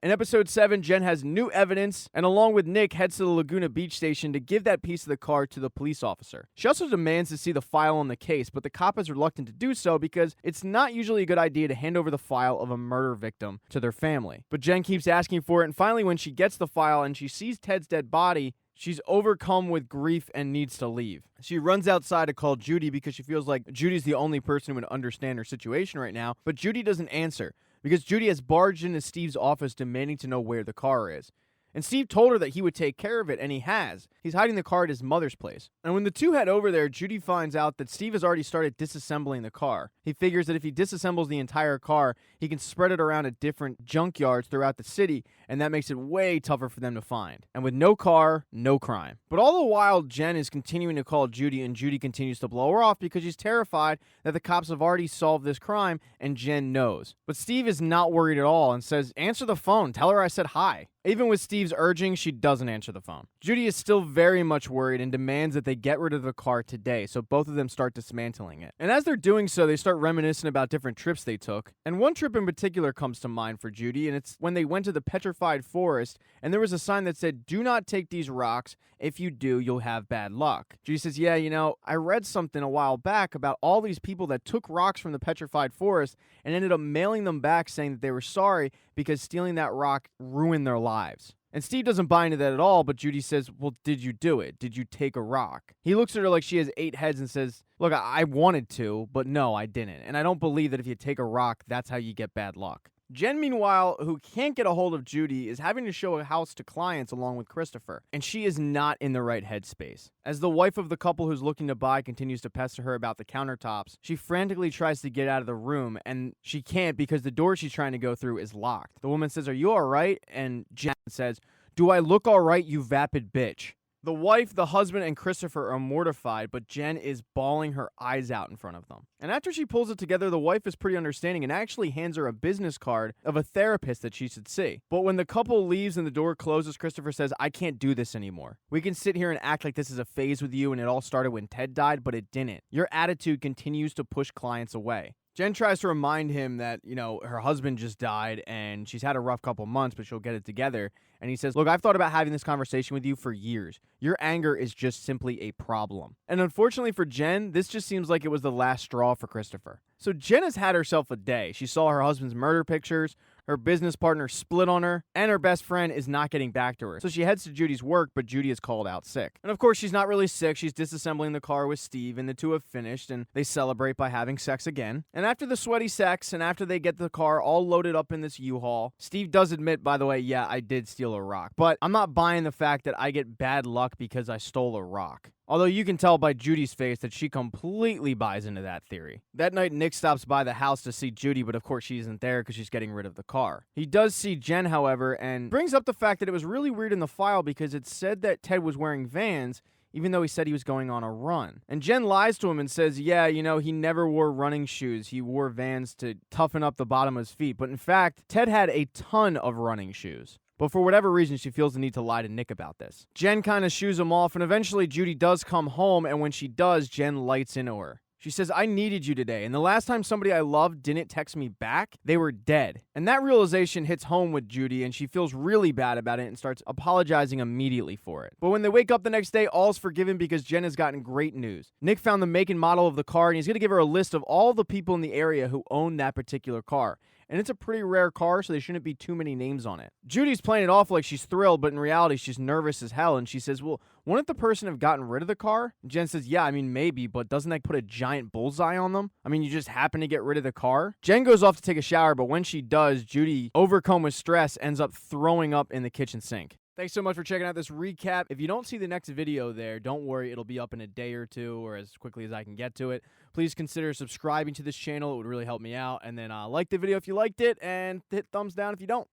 In episode 7, Jen has new evidence and along with Nick heads to the Laguna Beach station to give that piece of the car to the police officer. She also demands to see the file on the case, but the cop is reluctant to do so because it's not usually a good idea to hand over the file of a murder victim to their family. But Jen keeps asking for it, and finally when she gets the file and she sees Ted's dead body, she's overcome with grief and needs to leave. She runs outside to call Judy because she feels like Judy's the only person who would understand her situation right now, but Judy doesn't answer because Judy has barged into Steve's office demanding to know where the car is. And Steve told her that he would take care of it, and he has. He's hiding the car at his mother's place. And when the two head over there, Judy finds out that Steve has already started disassembling the car. He figures that if he disassembles the entire car, he can spread it around at different junkyards throughout the city, and that makes it way tougher for them to find. And with no car, no crime. But all the while, Jen is continuing to call Judy, and Judy continues to blow her off because she's terrified that the cops have already solved this crime, and Jen knows. But Steve is not worried at all and says, "Answer the phone. Tell her I said hi." Even with Steve's urging, she doesn't answer the phone. Judy is still very much worried and demands that they get rid of the car today, so both of them start dismantling it. And as they're doing so, they start reminiscing about different trips they took. And one trip in particular comes to mind for Judy, and it's when they went to the Petrified Forest, and there was a sign that said, "Do not take these rocks. If you do, you'll have bad luck." Judy says, "Yeah, I read something a while back about all these people that took rocks from the Petrified Forest and ended up mailing them back saying that they were sorry because stealing that rock ruined their lives." And Steve doesn't buy into that at all, but Judy says, "Well, did you do it? Did you take a rock?" He looks at her like she has 8 heads and says, "Look, I wanted to, but no, I didn't. And I don't believe that if you take a rock, that's how you get bad luck." Jen, meanwhile, who can't get a hold of Judy, is having to show a house to clients along with Christopher, and she is not in the right headspace. As the wife of the couple who's looking to buy continues to pester her about the countertops, she frantically tries to get out of the room, and she can't because the door she's trying to go through is locked. The woman says, "Are you alright?" And Jen says, "Do I look alright, you vapid bitch?" The wife, the husband, and Christopher are mortified, but Jen is bawling her eyes out in front of them. And after she pulls it together, the wife is pretty understanding and actually hands her a business card of a therapist that she should see. But when the couple leaves and the door closes, Christopher says, "I can't do this anymore. We can sit here and act like this is a phase with you and it all started when Ted died, but it didn't. Your attitude continues to push clients away." Jen tries to remind him that, her husband just died and she's had a rough couple months, but she'll get it together. And he says, "Look, I've thought about having this conversation with you for years. Your anger is just simply a problem." And unfortunately for Jen, this just seems like it was the last straw for Christopher. So Jen has had herself a day. She saw her husband's murder pictures, her business partner split on her, and her best friend is not getting back to her. So she heads to Judy's work, but Judy is called out sick. And of course, she's not really sick. She's disassembling the car with Steve, and the two have finished, and they celebrate by having sex again. And after the sweaty sex, and after they get the car all loaded up in this U-Haul, Steve does admit, by the way, "Yeah, I did steal a rock. But I'm not buying the fact that I get bad luck because I stole a rock." Although you can tell by Judy's face that she completely buys into that theory. That night, Nick stops by the house to see Judy, but of course she isn't there because she's getting rid of the car. He does see Jen, however, and brings up the fact that it was really weird in the file because it said that Ted was wearing Vans, even though he said he was going on a run. And Jen lies to him and says, "Yeah, he never wore running shoes. He wore Vans to toughen up the bottom of his feet." But in fact, Ted had a ton of running shoes. But for whatever reason, she feels the need to lie to Nick about this. Jen kind of shoos him off, and eventually Judy does come home, and when she does, Jen lights into her. She says, "I needed you today, and the last time somebody I loved didn't text me back, they were dead." And that realization hits home with Judy, and she feels really bad about it and starts apologizing immediately for it. But when they wake up the next day, all's forgiven because Jen has gotten great news. Nick found the make and model of the car, and he's going to give her a list of all the people in the area who own that particular car. And it's a pretty rare car, so there shouldn't be too many names on it. Judy's playing it off like she's thrilled, but in reality, she's nervous as hell. And she says, "Well, wouldn't the person have gotten rid of the car?" And Jen says, "Yeah, maybe, but doesn't that put a giant bullseye on them? You just happen to get rid of the car?" Jen goes off to take a shower, but when she does, Judy, overcome with stress, ends up throwing up in the kitchen sink. Thanks so much for checking out this recap. If you don't see the next video there, don't worry, it'll be up in a day or two or as quickly as I can get to it. Please consider subscribing to this channel. It would really help me out. And then like the video if you liked it and hit thumbs down if you don't.